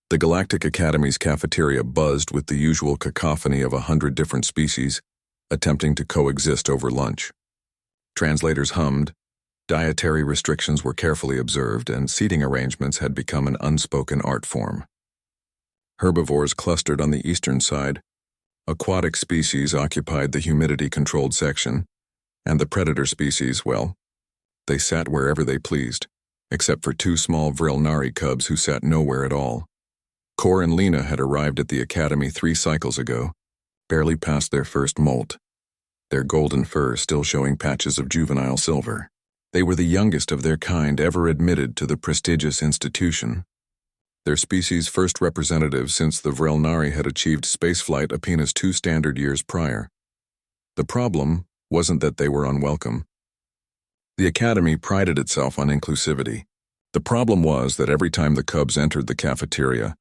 The Galactic Academy's cafeteria buzzed with the usual cacophony of 100 different species, attempting to coexist over lunch. Translators hummed, dietary restrictions were carefully observed, and seating arrangements had become an unspoken art form. Herbivores clustered on the eastern side, aquatic species occupied the humidity-controlled section, and the predator species, well, they sat wherever they pleased, except for two small Vnari cubs who sat nowhere at all. Cor and Lena had arrived at the academy 3 cycles ago, barely past their first molt, their golden fur still showing patches of juvenile silver. They were the youngest of their kind ever admitted to the prestigious institution, their species' first representative since the Vnari had achieved spaceflight Apena's 2 standard years prior. The problem wasn't that they were unwelcome. The academy prided itself on inclusivity. The problem was that every time the cubs entered the cafeteria,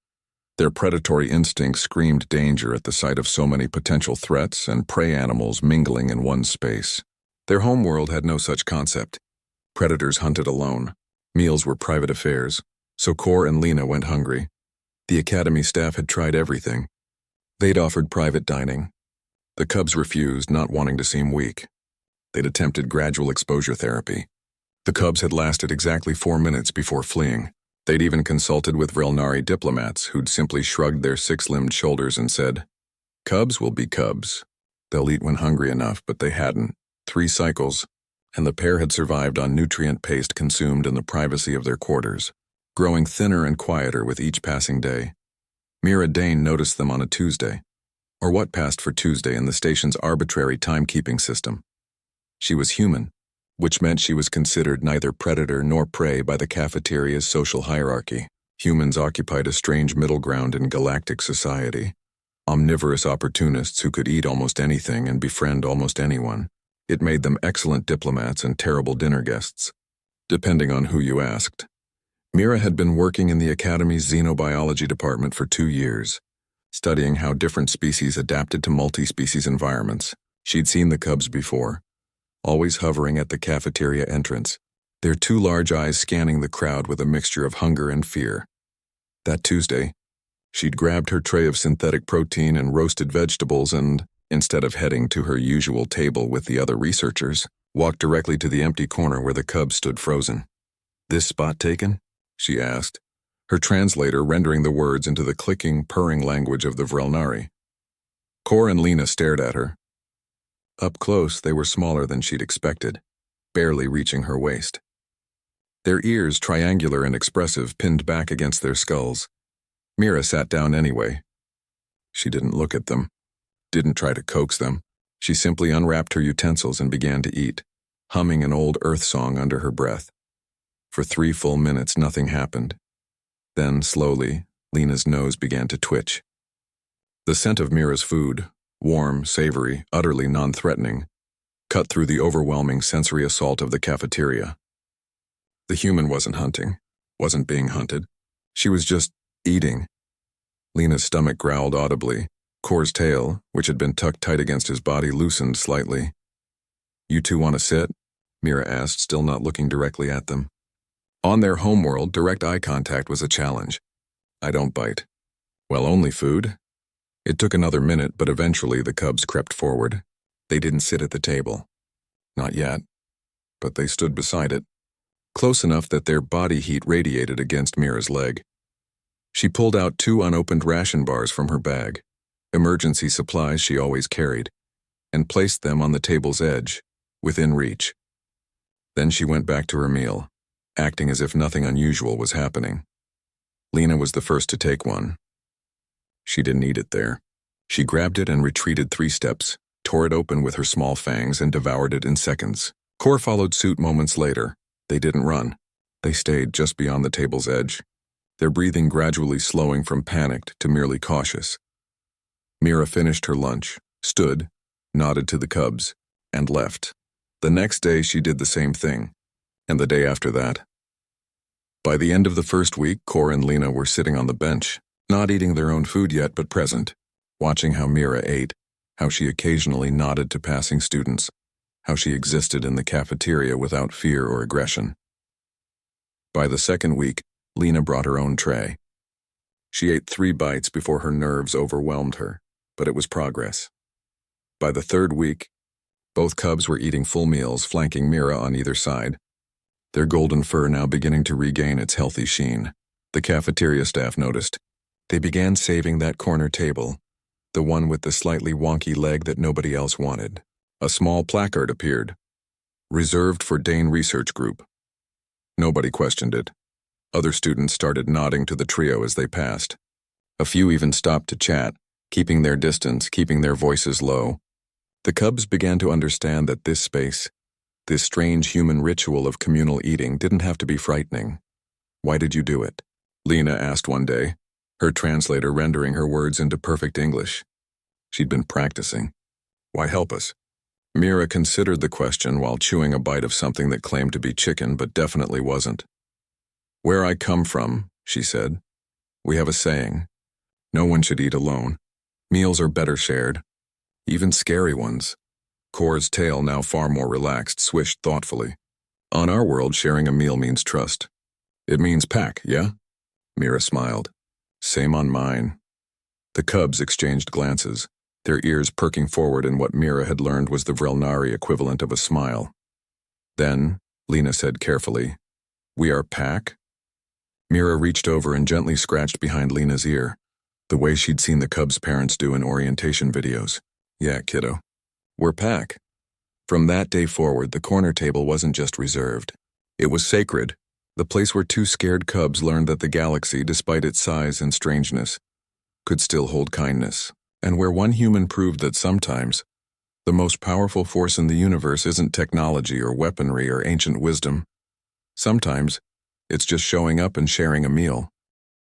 their predatory instincts screamed danger at the sight of so many potential threats and prey animals mingling in one space. Their homeworld had no such concept. Predators hunted alone. Meals were private affairs, so Cor and Lena went hungry. The academy staff had tried everything. They'd offered private dining. The cubs refused, not wanting to seem weak. They'd attempted gradual exposure therapy. The cubs had lasted exactly 4 minutes before fleeing. They'd even consulted with Vnari diplomats who'd simply shrugged their 6-limbed shoulders and said, "Cubs will be cubs. They'll eat when hungry enough," but they hadn't. 3 cycles, and the pair had survived on nutrient paste consumed in the privacy of their quarters, growing thinner and quieter with each passing day. Meera Dane noticed them on a Tuesday, or what passed for Tuesday in the station's arbitrary timekeeping system. She was human, which meant she was considered neither predator nor prey by the cafeteria's social hierarchy. Humans occupied a strange middle ground in galactic society, omnivorous opportunists who could eat almost anything and befriend almost anyone. It made them excellent diplomats and terrible dinner guests, depending on who you asked. Meera had been working in the Academy's xenobiology department for 2 years, studying how different species adapted to multi-species environments. She'd seen the cubs before, always hovering at the cafeteria entrance, their 2 large eyes scanning the crowd with a mixture of hunger and fear. That Tuesday, she'd grabbed her tray of synthetic protein and roasted vegetables and, instead of heading to her usual table with the other researchers, walked directly to the empty corner where the cubs stood frozen. "This spot taken?" she asked, her translator rendering the words into the clicking, purring language of the Vnari. Cor and Lena stared at her. Up close, they were smaller than she'd expected, barely reaching her waist. Their ears, triangular and expressive, pinned back against their skulls. Meera sat down anyway. She didn't look at them, didn't try to coax them. She simply unwrapped her utensils and began to eat, humming an old Earth song under her breath. For 3 full minutes, nothing happened. Then, slowly, Lena's nose began to twitch. The scent of Meera's food, warm, savory, utterly non-threatening, cut through the overwhelming sensory assault of the cafeteria. The human wasn't hunting, wasn't being hunted. She was just eating. Lena's stomach growled audibly. Cor's tail, which had been tucked tight against his body, loosened slightly. "You 2 want to sit?" Meera asked, still not looking directly at them. On their homeworld, direct eye contact was a challenge. "I don't bite." "Well, only food?" It took another minute, but eventually the cubs crept forward. They didn't sit at the table. Not yet. But they stood beside it, close enough that their body heat radiated against Meera's leg. She pulled out 2 unopened ration bars from her bag, emergency supplies she always carried, and placed them on the table's edge, within reach. Then she went back to her meal, acting as if nothing unusual was happening. Lena was the first to take one. She didn't eat it there. She grabbed it and retreated 3 steps, tore it open with her small fangs, and devoured it in seconds. Cor followed suit moments later. They didn't run. They stayed just beyond the table's edge, their breathing gradually slowing from panicked to merely cautious. Meera finished her lunch, stood, nodded to the cubs, and left. The next day she did the same thing, and the day after that. By the end of the first week, Cor and Lena were sitting on the bench, not eating their own food yet but present, watching how Meera ate, how she occasionally nodded to passing students, how she existed in the cafeteria without fear or aggression. By the second week, Lena brought her own tray. She ate 3 bites before her nerves overwhelmed her, but it was progress. By the 3rd week, both cubs were eating full meals, flanking Meera on either side, their golden fur now beginning to regain its healthy sheen. The cafeteria staff noticed. They began saving that corner table, the one with the slightly wonky leg that nobody else wanted. A small placard appeared, reserved for Dane Research Group. Nobody questioned it. Other students started nodding to the trio as they passed. A few even stopped to chat, keeping their distance, keeping their voices low. The cubs began to understand that this space, this strange human ritual of communal eating, didn't have to be frightening. "Why did you do it?" Lena asked one day, her translator rendering her words into perfect English. She'd been practicing. "Why help us?" Meera considered the question while chewing a bite of something that claimed to be chicken but definitely wasn't. "Where I come from," she said, "we have a saying. No one should eat alone. Meals are better shared. Even scary ones." Kor's tail, now far more relaxed, swished thoughtfully. "On our world, sharing a meal means trust. It means pack, yeah?" Meera smiled. "Same on mine." The cubs exchanged glances, their ears perking forward in what Meera had learned was the Vnari equivalent of a smile. Then, Lena said carefully, "We are pack?" Meera reached over and gently scratched behind Lena's ear, the way she'd seen the cubs' parents do in orientation videos. "Yeah, kiddo. We're pack." From that day forward, the corner table wasn't just reserved. It was sacred, the place where 2 scared cubs learned that the galaxy, despite its size and strangeness, could still hold kindness, and where one human proved that sometimes the most powerful force in the universe isn't technology or weaponry or ancient wisdom. Sometimes it's just showing up and sharing a meal.